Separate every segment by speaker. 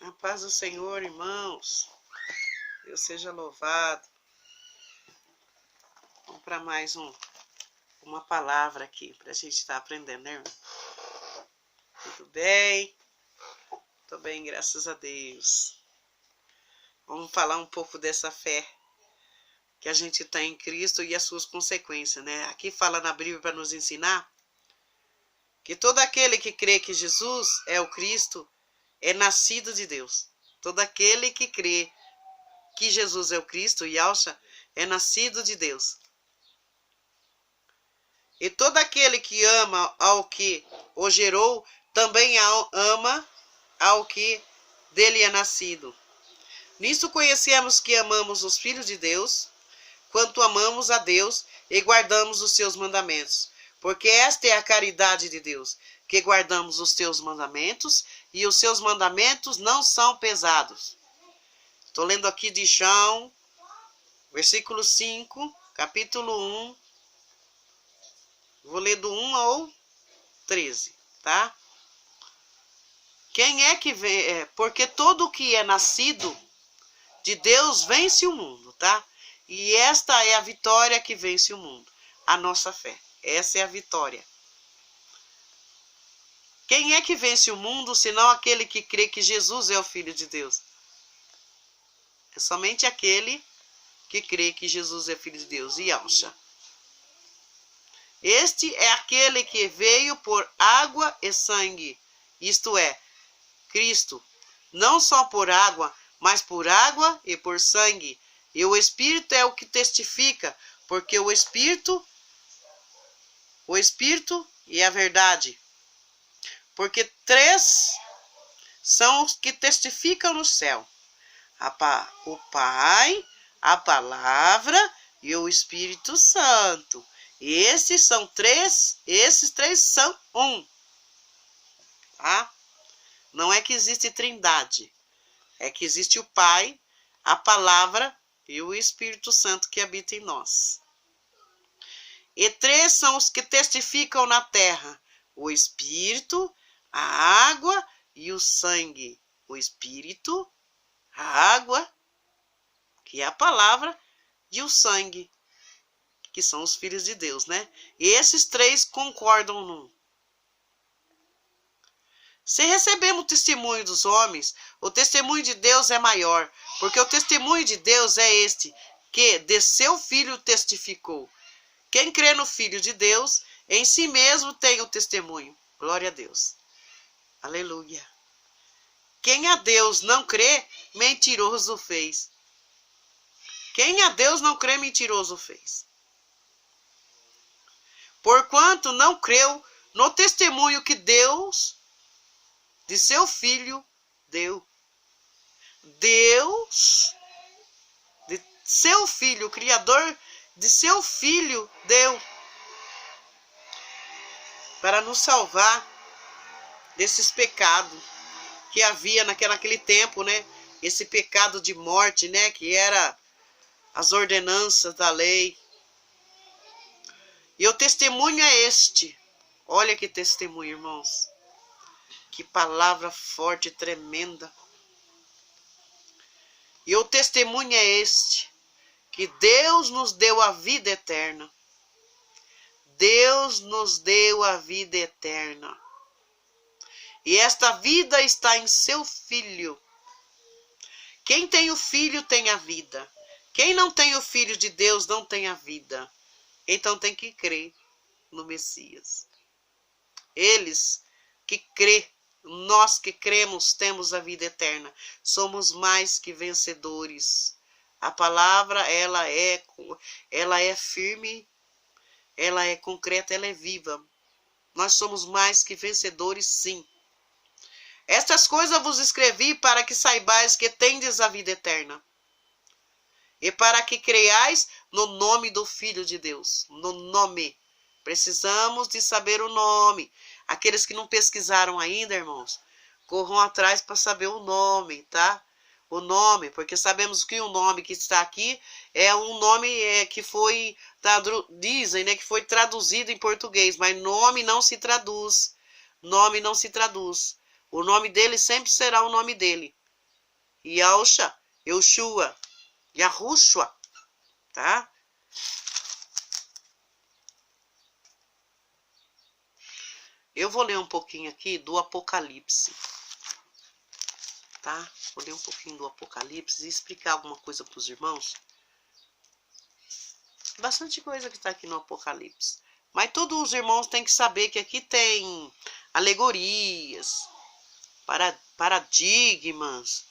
Speaker 1: A paz do Senhor, irmãos. Deus seja louvado. Vamos para mais uma palavra aqui, para a gente estar aprendendo, né, irmão? Tudo bem? Tô bem, graças a Deus. Vamos falar um pouco dessa fé que a gente tem em Cristo e as suas consequências, né? Aqui fala na Bíblia para nos ensinar que todo aquele que crê que Jesus é o Cristo é nascido de Deus. Todo aquele que crê que Jesus é o Cristo, Yahshua, é nascido de Deus. E todo aquele que ama ao que o gerou, também ama ao que dele é nascido. Nisto conhecemos que amamos os filhos de Deus, quanto amamos a Deus e guardamos os seus mandamentos. Porque esta é a caridade de Deus, que guardamos os seus mandamentos, e os seus mandamentos não são pesados. Estou lendo aqui de João, versículo 5, capítulo 1. Vou ler do 1 ao 13, tá? Quem é que vê? Porque todo o que é nascido de Deus vence o mundo, tá? E esta é a vitória que vence o mundo, a nossa fé. Essa é a vitória. Quem é que vence o mundo, senão aquele que crê que Jesus é o Filho de Deus? É somente aquele que crê que Jesus é Filho de Deus, Yahshua. Este é aquele que veio por água e sangue, isto é, Cristo, não só por água, mas por água e por sangue. E o Espírito é o que testifica, porque o Espírito e a verdade. Porque três são os que testificam no céu: o Pai, a Palavra e o Espírito Santo. E esses três são um. Tá? Não é que existe trindade. É que existe o Pai, a Palavra e o Espírito Santo que habita em nós. E três são os que testificam na terra: o Espírito, a água e o sangue. O Espírito, a água, que é a palavra, e o sangue, que são os filhos de Deus, né? E esses três concordam num. Se recebemos o testemunho dos homens, o testemunho de Deus é maior, porque o testemunho de Deus é este, que de seu Filho testificou. Quem crê no Filho de Deus, em si mesmo tem o testemunho. Glória a Deus. Aleluia. Quem a Deus não crê, mentiroso fez. Quem a Deus não crê, mentiroso fez. Porquanto não creu no testemunho que Deus de seu Filho deu. Deus de seu Filho, o Criador de seu Filho deu, para nos salvar desses pecados que havia naquele tempo, né? Esse pecado de morte, né? Que era as ordenanças da lei. E o testemunho é este. Olha que testemunho, irmãos. Que palavra forte e tremenda. E o testemunho é este, que Deus nos deu a vida eterna. Deus nos deu a vida eterna. E esta vida está em seu Filho. Quem tem o Filho tem a vida. Quem não tem o Filho de Deus não tem a vida. Então tem que crer no Messias. Eles que crê, nós que cremos, temos a vida eterna. Somos mais que vencedores. A palavra, ela é firme, ela é concreta, ela é viva. Nós somos mais que vencedores, sim. Estas coisas vos escrevi para que saibais que tendes a vida eterna. E para que creiais no nome do Filho de Deus. No nome. Precisamos de saber o nome. Aqueles que não pesquisaram ainda, irmãos, corram atrás para saber o nome, tá? O nome, porque sabemos que o nome que está aqui é um nome que foi, dizem, né, que foi traduzido em português, mas nome não se traduz. Nome não se traduz. O nome dele sempre será o nome dele. Yausha, Yoshua, Yahushua, tá? Eu vou ler um pouquinho aqui do Apocalipse, tá? Vou ler um pouquinho do Apocalipse e explicar alguma coisa para os irmãos. Bastante coisa que está aqui no Apocalipse. Mas todos os irmãos têm que saber que aqui tem alegorias, paradigmas,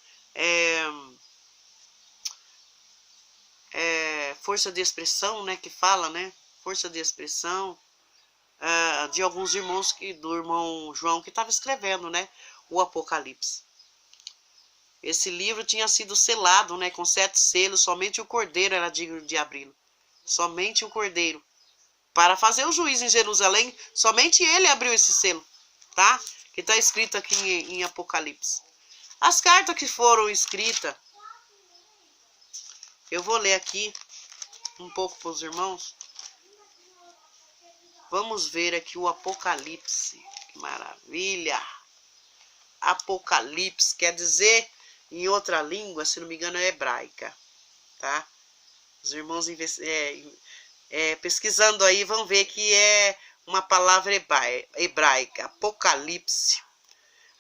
Speaker 1: força de expressão, né? Que fala, né? Força de expressão. De alguns irmãos, do irmão João que estava escrevendo, né, o Apocalipse. Esse livro tinha sido selado, né, com 7 selos, somente o Cordeiro era digno de abri-lo. Somente o Cordeiro. Para fazer o juízo em Jerusalém, somente ele abriu esse selo, tá? Que está escrito aqui em Apocalipse. As cartas que foram escritas, eu vou ler aqui um pouco para os irmãos. Vamos ver aqui o Apocalipse. Que maravilha! Apocalipse quer dizer, em outra língua, se não me engano, é hebraica. Tá? Os irmãos pesquisando aí vão ver que é uma palavra hebraica. Apocalipse.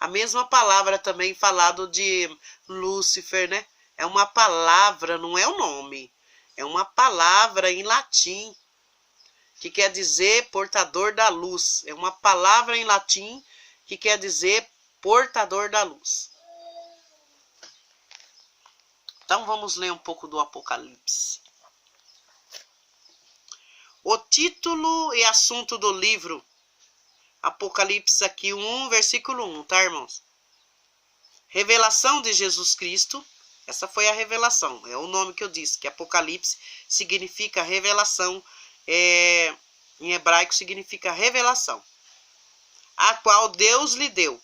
Speaker 1: A mesma palavra também falado de Lúcifer, né? É uma palavra, não é o nome. É uma palavra em latim, que quer dizer portador da luz. É uma palavra em latim que quer dizer portador da luz. Então vamos ler um pouco do Apocalipse. O título e assunto do livro Apocalipse aqui 1, versículo 1, tá, irmãos? Revelação de Jesus Cristo. Essa foi a revelação, é o nome que eu disse, que Apocalipse significa revelação. Em hebraico significa revelação, a qual Deus lhe deu,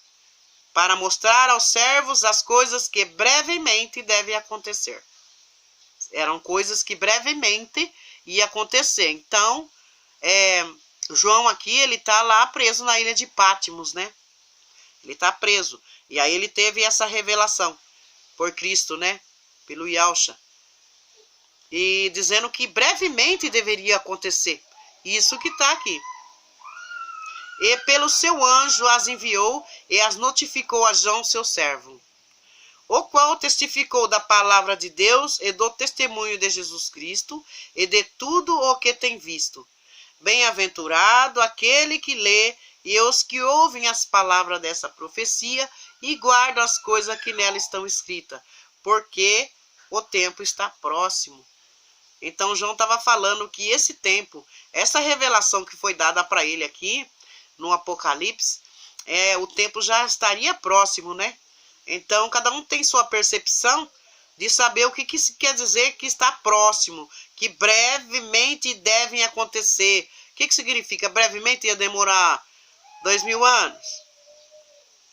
Speaker 1: para mostrar aos servos as coisas que brevemente devem acontecer. Eram coisas que brevemente ia acontecer. Então, João aqui, ele está lá preso na ilha de Patmos, né? Ele está preso. E aí ele teve essa revelação por Cristo, né? Pelo Yahushua. E dizendo que brevemente deveria acontecer. Isso que está aqui. E pelo seu anjo as enviou e as notificou a João, seu servo, o qual testificou da palavra de Deus e do testemunho de Jesus Cristo e de tudo o que tem visto. Bem-aventurado aquele que lê e os que ouvem as palavras dessa profecia e guardam as coisas que nela estão escritas, porque o tempo está próximo. Então, João estava falando que esse tempo, essa revelação que foi dada para ele aqui, no Apocalipse, o tempo já estaria próximo, né? Então, cada um tem sua percepção de saber o que quer dizer que está próximo, que brevemente devem acontecer. O que significa? Brevemente ia demorar 2000 anos?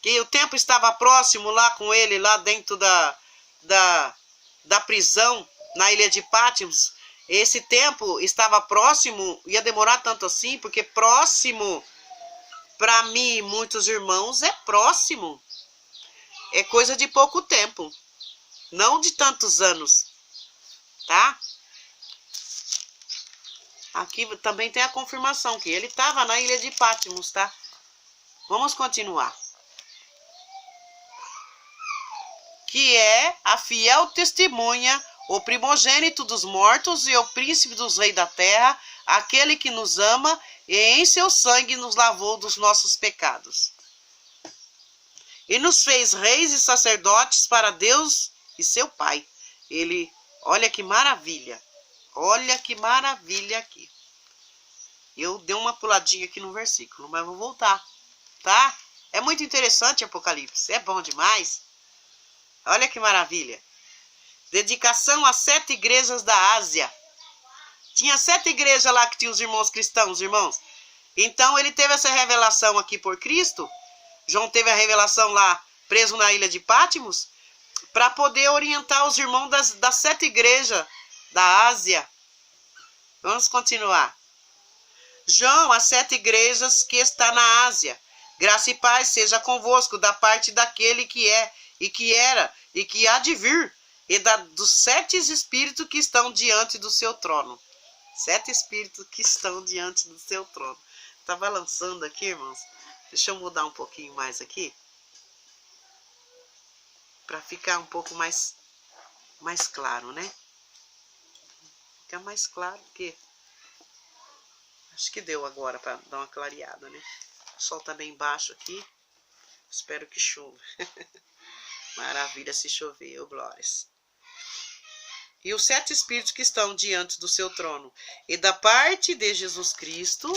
Speaker 1: Que o tempo estava próximo lá com ele, lá dentro da prisão, na ilha de Patmos. Esse tempo estava próximo, ia demorar tanto assim, porque próximo, para mim e muitos irmãos, é próximo. É coisa de pouco tempo, não de tantos anos, tá? Aqui também tem a confirmação que ele estava na ilha de Patmos, tá? Vamos continuar. Que é a fiel testemunha, o primogênito dos mortos e o príncipe dos reis da terra, aquele que nos ama e em seu sangue nos lavou dos nossos pecados. E nos fez reis e sacerdotes para Deus e seu Pai. Olha que maravilha. Olha que maravilha aqui. Eu dei uma puladinha aqui no versículo, mas vou voltar, tá? É muito interessante Apocalipse, é bom demais. Olha que maravilha. Dedicação a 7 igrejas da Ásia. Tinha 7 igrejas lá que tinham os irmãos cristãos, irmãos. Então ele teve essa revelação aqui por Cristo. João teve a revelação lá, preso na ilha de Patmos, para poder orientar os irmãos das 7 igrejas da Ásia. Vamos continuar. João, as 7 igrejas que está na Ásia, Graça e paz seja convosco da parte daquele que é, e que era, e que há de vir, e dos 7 espíritos que estão diante do seu trono. 7 espíritos que estão diante do seu trono. Tá balançando aqui, irmãos? Deixa eu mudar um pouquinho mais aqui. Para ficar um pouco mais claro, né? Fica mais claro que... Acho que deu agora para dar uma clareada, né? O sol tá bem baixo aqui. Espero que chova. Maravilha se chover, ô glórias. E os 7 espíritos que estão diante do seu trono. E da parte de Jesus Cristo...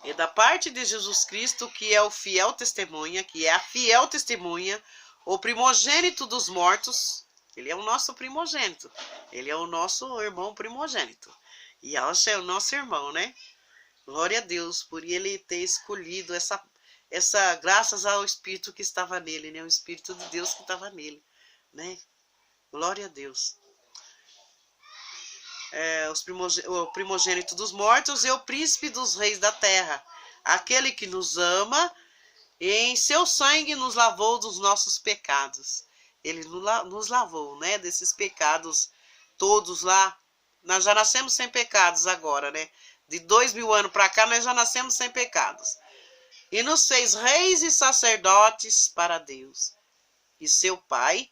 Speaker 1: E da parte de Jesus Cristo, que é o fiel testemunha, que é a fiel testemunha, o primogênito dos mortos, ele é o nosso primogênito, ele é o nosso irmão primogênito. E Alcha é o nosso irmão, né? Glória a Deus por ele ter escolhido essa graças ao Espírito que estava nele, né? O Espírito de Deus que estava nele, né? Glória a Deus. O primogênito dos mortos e o príncipe dos reis da terra, aquele que nos ama e em seu sangue nos lavou dos nossos pecados. Ele nos lavou, né, desses pecados todos lá. Nós já nascemos sem pecados agora, né? De 2000 anos para cá, nós já nascemos sem pecados. E nos fez reis e sacerdotes para Deus e seu Pai.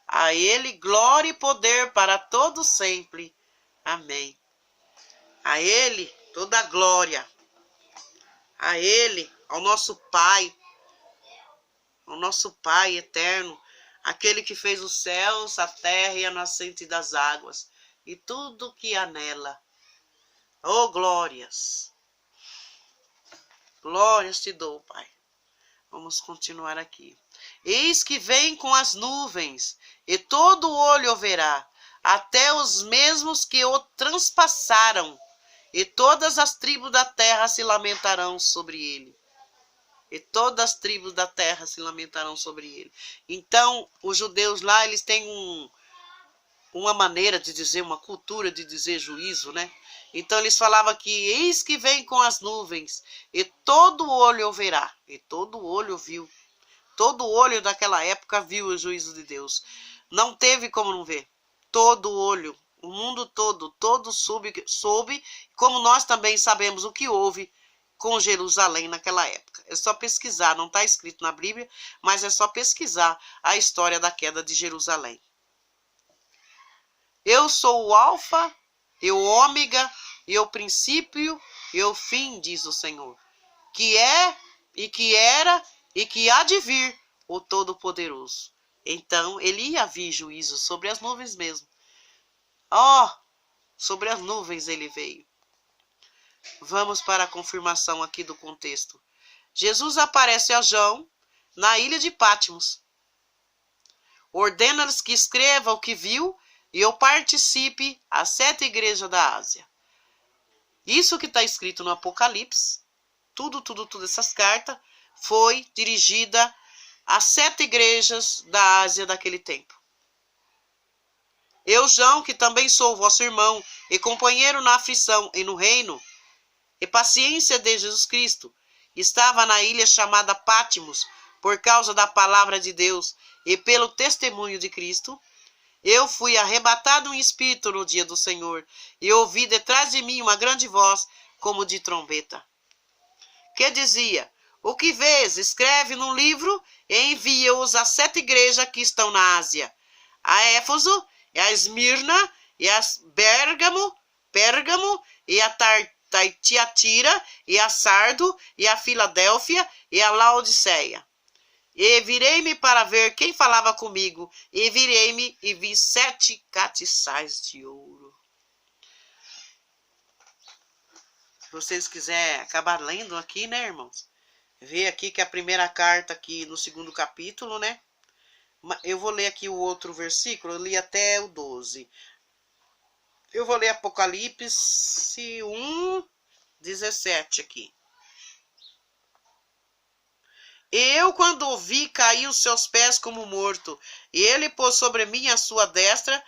Speaker 1: A ele glória e poder para todo sempre. Amém. A ele toda a glória. A ele, ao nosso Pai eterno, aquele que fez os céus, a terra e a nascente das águas, e tudo que há nela. Oh, glórias! Glórias te dou, Pai. Vamos continuar aqui. Eis que vem com as nuvens, e todo olho o verá, até os mesmos que o transpassaram, e todas as tribos da terra se lamentarão sobre ele. E todas as tribos da terra se lamentarão sobre ele. Então, os judeus lá, eles têm uma maneira de dizer, uma cultura de dizer juízo, né? Então, eles falavam que eis que vem com as nuvens, e todo olho o verá. E todo olho viu. Todo olho daquela época viu o juízo de Deus. Não teve como não ver. Todo olho, o mundo todo soube, como nós também sabemos o que houve com Jerusalém naquela época. É só pesquisar, não está escrito na Bíblia, mas é só pesquisar a história da queda de Jerusalém. Eu sou o Alfa, e o Ômega, e o princípio, e o fim, diz o Senhor, que é, e que era, e que há de vir, o Todo-Poderoso. Então, ele ia vir juízo sobre as nuvens mesmo. Sobre as nuvens ele veio. Vamos para a confirmação aqui do contexto. Jesus aparece a João na ilha de Patmos. Ordena-lhes que escreva o que viu e eu participe às 7 igrejas da Ásia. Isso que está escrito no Apocalipse, tudo essas cartas, foi dirigida às 7 igrejas da Ásia daquele tempo. Eu, João, que também sou vosso irmão e companheiro na aflição e no reino e paciência de Jesus Cristo, estava na ilha chamada Patmos por causa da palavra de Deus e pelo testemunho de Cristo. Eu fui arrebatado em espírito no dia do Senhor e ouvi detrás de mim uma grande voz como de trombeta, que dizia: o que vês, escreve num livro e envia-os às 7 igrejas que estão na Ásia, a Éfeso, e a Esmirna, e a Pérgamo, e a Tiatira, e a Sardo, e a Filadélfia, e a Laodiceia. E virei-me para ver quem falava comigo, e virei-me e vi 7 castiçais de ouro. Se vocês quiserem acabar lendo aqui, né, irmãos? Vê aqui que a primeira carta aqui no 2º capítulo, né? Eu vou ler aqui o outro versículo, eu li até o 12. Eu vou ler Apocalipse 1:17 aqui. Eu, quando o vi, caí aos seus pés como morto, e ele pôs sobre mim a sua destra,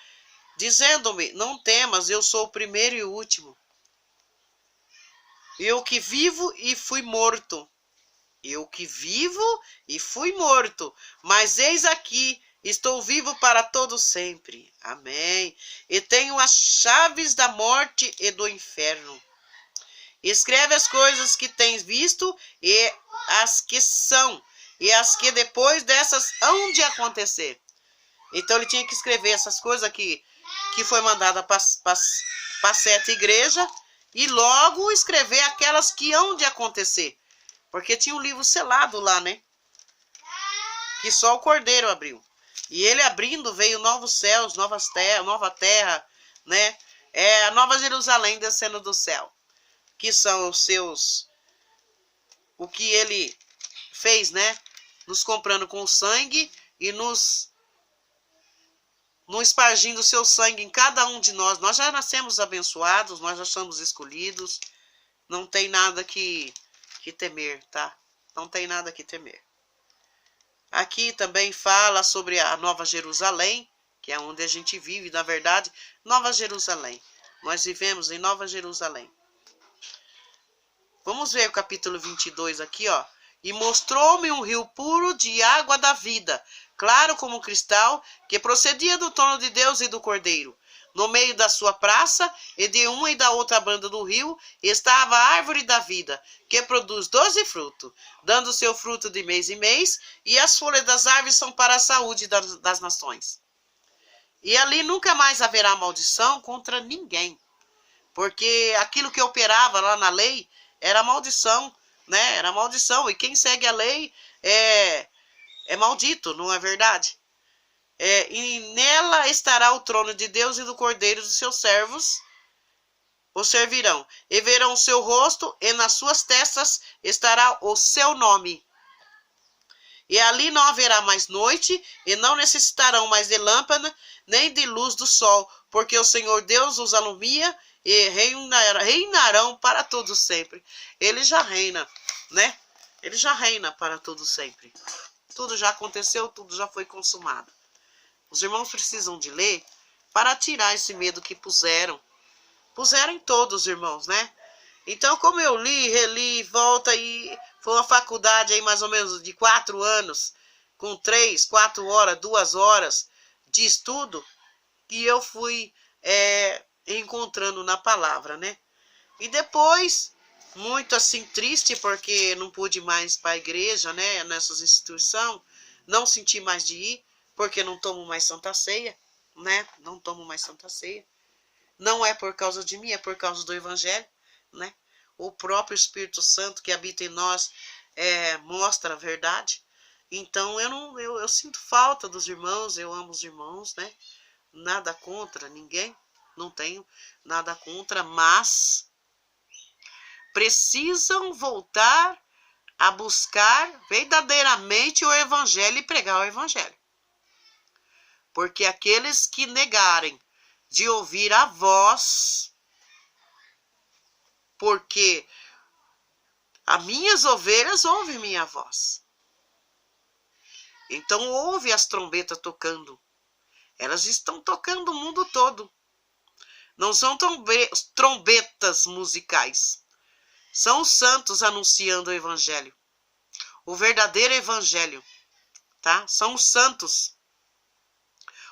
Speaker 1: dizendo-me: não temas, eu sou o primeiro e o último. Eu que vivo e fui morto. Eu que vivo e fui morto. Mas eis aqui, estou vivo para todo sempre. Amém. E tenho as chaves da morte e do inferno. Escreve as coisas que tens visto e as que são, e as que depois dessas hão de acontecer. Então ele tinha que escrever essas coisas que foi mandada para 7 igrejas, e logo escrever aquelas que hão de acontecer. Porque tinha um livro selado lá, né? Que só o Cordeiro abriu. E ele abrindo, veio novos céus, nova terra, né? A Nova Jerusalém descendo do céu. Que são os seus... O que ele fez, né? Nos comprando com sangue e nos espargindo o seu sangue em cada um de nós. Nós já nascemos abençoados, nós já somos escolhidos. Não tem nada que temer, tá? Não tem nada que temer. Aqui também fala sobre a Nova Jerusalém, que é onde a gente vive, na verdade, Nova Jerusalém. Nós vivemos em Nova Jerusalém. Vamos ver o capítulo 22 aqui, ó. E mostrou-me um rio puro de água da vida, claro como cristal, que procedia do trono de Deus e do Cordeiro. No meio da sua praça, e de uma e da outra banda do rio, estava a árvore da vida, que produz 12 frutos, dando seu fruto de mês em mês, e as folhas das árvores são para a saúde das nações. E ali nunca mais haverá maldição contra ninguém, porque aquilo que operava lá na lei era maldição, né? Era maldição, e quem segue a lei é maldito, não é verdade? E nela estará o trono de Deus e do Cordeiro, dos seus servos o servirão, e verão o seu rosto, e nas suas testas estará o seu nome. E ali não haverá mais noite, e não necessitarão mais de lâmpada, nem de luz do sol, porque o Senhor Deus os alumia, e reinarão para todo sempre. Ele já reina, né? Ele já reina para todo sempre. Tudo já aconteceu, tudo já foi consumado. Os irmãos precisam de ler para tirar esse medo que puseram. Puseram em todos, irmãos, né? Então, como eu li, reli, volta, e foi uma faculdade aí mais ou menos de 4 anos, com 3, 4 horas, 2 horas de estudo, que eu fui encontrando na palavra, né? E depois, muito assim triste, porque não pude mais para a igreja, né? Nessas instituições, não senti mais de ir, porque não tomo mais Santa Ceia, né? Não tomo mais Santa Ceia. Não é por causa de mim, é por causa do Evangelho, né? O próprio Espírito Santo que habita em nós mostra a verdade. Então eu sinto falta dos irmãos, eu amo os irmãos, né? Nada contra ninguém, não tenho nada contra, mas precisam voltar a buscar verdadeiramente o Evangelho e pregar o Evangelho. Porque aqueles que negarem de ouvir a voz, porque as minhas ovelhas ouvem minha voz. Então ouve as trombetas tocando. Elas estão tocando o mundo todo. Não são trombetas musicais. São os santos anunciando o Evangelho. O verdadeiro Evangelho, tá? São os santos.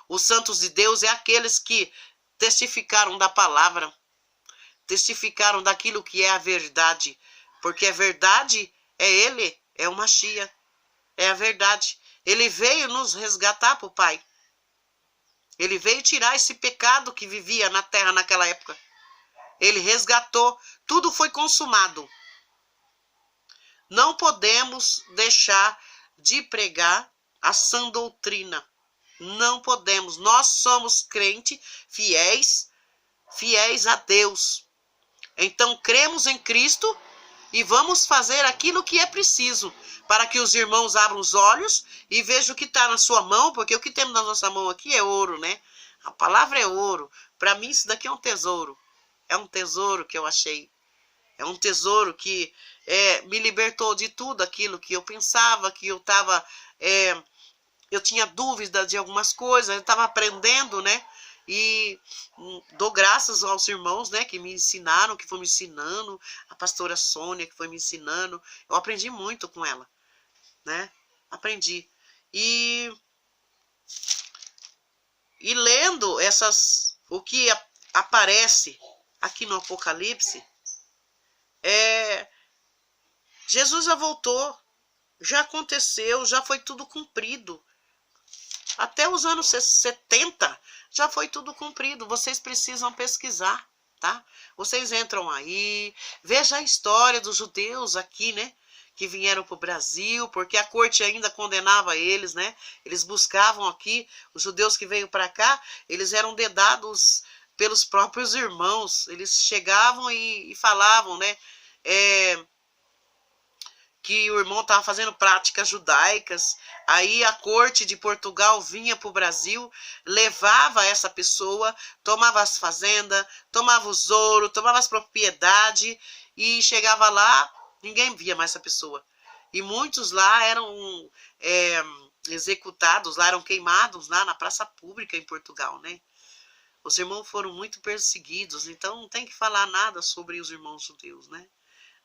Speaker 1: Os santos de Deus é aqueles que testificaram da palavra, testificaram daquilo que é a verdade, porque a verdade é Ele, é o Mashiach, é a verdade. Ele veio nos resgatar para o Pai. Ele veio tirar esse pecado que vivia na terra naquela época. Ele resgatou, tudo foi consumado. Não podemos deixar de pregar a sã doutrina. Não podemos. Nós somos crentes fiéis a Deus. Então cremos em Cristo e vamos fazer aquilo que é preciso para que os irmãos abram os olhos e vejam o que está na sua mão, porque o que temos na nossa mão aqui é ouro, né? A palavra é ouro. Para mim isso daqui é um tesouro. É um tesouro que eu achei. É um tesouro que me libertou de tudo aquilo que eu pensava, que eu estava... eu tinha dúvida de algumas coisas, eu estava aprendendo, né? E dou graças aos irmãos, né, que me ensinaram, que foram me ensinando, a pastora Sônia, que foi me ensinando. Eu aprendi muito com ela, né? Aprendi. E lendo o que aparece aqui no Apocalipse, Jesus já voltou, já aconteceu, já foi tudo cumprido. Até os anos 70 já foi tudo cumprido. Vocês precisam pesquisar, tá? Vocês entram aí, veja a história dos judeus aqui, né? Que vieram para o Brasil, porque a corte ainda condenava eles, né? Eles buscavam aqui, os judeus que veio para cá, eles eram dedados pelos próprios irmãos. Eles chegavam e falavam, né? Que o irmão estava fazendo práticas judaicas, aí a corte de Portugal vinha para o Brasil, levava essa pessoa, tomava as fazendas, tomava os ouro, tomava as propriedades, e chegava lá, ninguém via mais essa pessoa. E muitos lá eram executados, lá eram queimados lá na praça pública em Portugal, né? Os irmãos foram muito perseguidos, então não tem que falar nada sobre os irmãos judeus, né?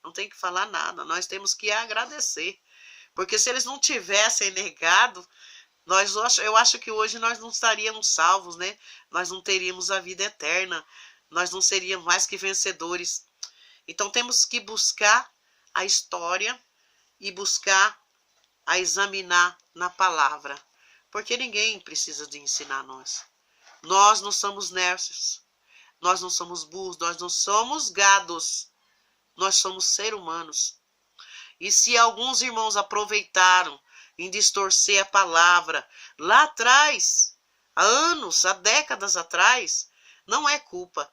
Speaker 1: Não tem que falar nada, nós temos que agradecer. Porque se eles não tivessem negado, eu acho que hoje nós não estaríamos salvos, né? Nós não teríamos a vida eterna, nós não seríamos mais que vencedores. Então temos que buscar a história e buscar a examinar na palavra. Porque ninguém precisa de ensinar nós. Nós não somos nércios, nós não somos burros, nós não somos gados. Nós somos seres humanos. E se alguns irmãos aproveitaram em distorcer a palavra lá atrás, há anos, há décadas atrás, não é culpa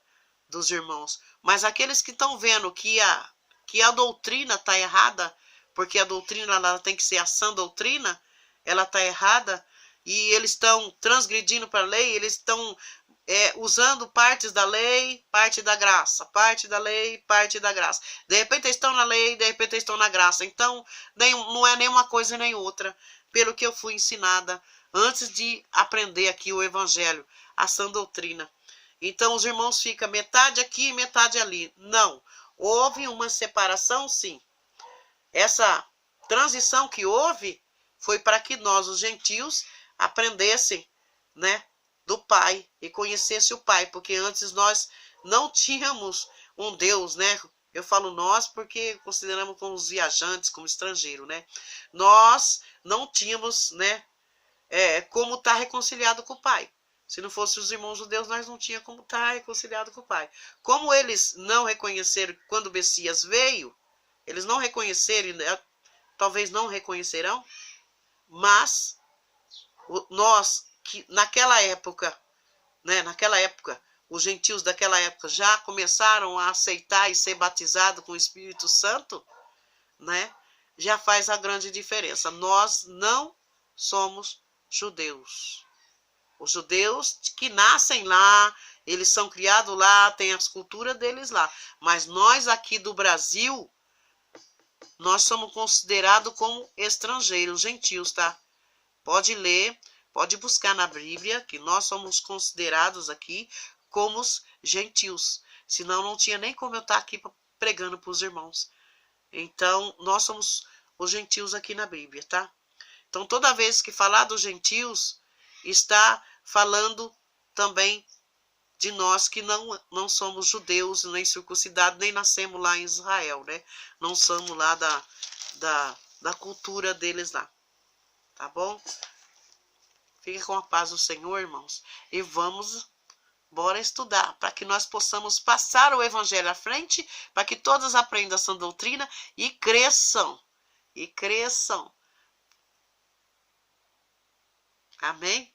Speaker 1: dos irmãos. Mas aqueles que estão vendo que a doutrina está errada, porque a doutrina ela tem que ser a sã doutrina, ela está errada, e eles estão transgredindo para a lei, eles estão usando partes da lei, parte da graça, parte da lei, parte da graça. De repente estão na lei, de repente estão na graça. Então, não é nem uma coisa nem outra, pelo que eu fui ensinada antes de aprender aqui o evangelho, a sã doutrina. Então, os irmãos ficam metade aqui e metade ali. Não, houve uma separação, sim. Essa transição que houve foi para que nós, os gentios, aprendessem, né, do Pai e conhecesse o Pai, porque antes nós não tínhamos um Deus, né? Eu falo nós porque consideramos como os viajantes, como estrangeiros, né? Nós não tínhamos, né, como estar reconciliado com o Pai. Se não fossem os irmãos judeus, nós não tínhamos como estar reconciliado com o Pai. Como eles não reconheceram quando o Messias veio, eles não reconheceram, talvez não reconhecerão, mas nós que naquela época, né, os gentios daquela época já começaram a aceitar e ser batizados com o Espírito Santo, né, já faz a grande diferença. Nós não somos judeus. Os judeus que nascem lá, eles são criados lá, têm as culturas deles lá. Mas nós aqui do Brasil, nós somos considerados como estrangeiros, gentios, tá? Pode ler. Pode buscar na Bíblia que nós somos considerados aqui como gentios. Senão não tinha nem como eu estar aqui pregando para os irmãos. Então, nós somos os gentios aqui na Bíblia, tá? Então, toda vez que falar dos gentios, está falando também de nós que não somos judeus, nem circuncidados, nem nascemos lá em Israel, né? Não somos lá da cultura deles lá. Tá bom? Fique com a paz do Senhor, irmãos. E bora estudar, para que nós possamos passar o evangelho à frente, para que todos aprendam essa doutrina e cresçam. E cresçam. Amém?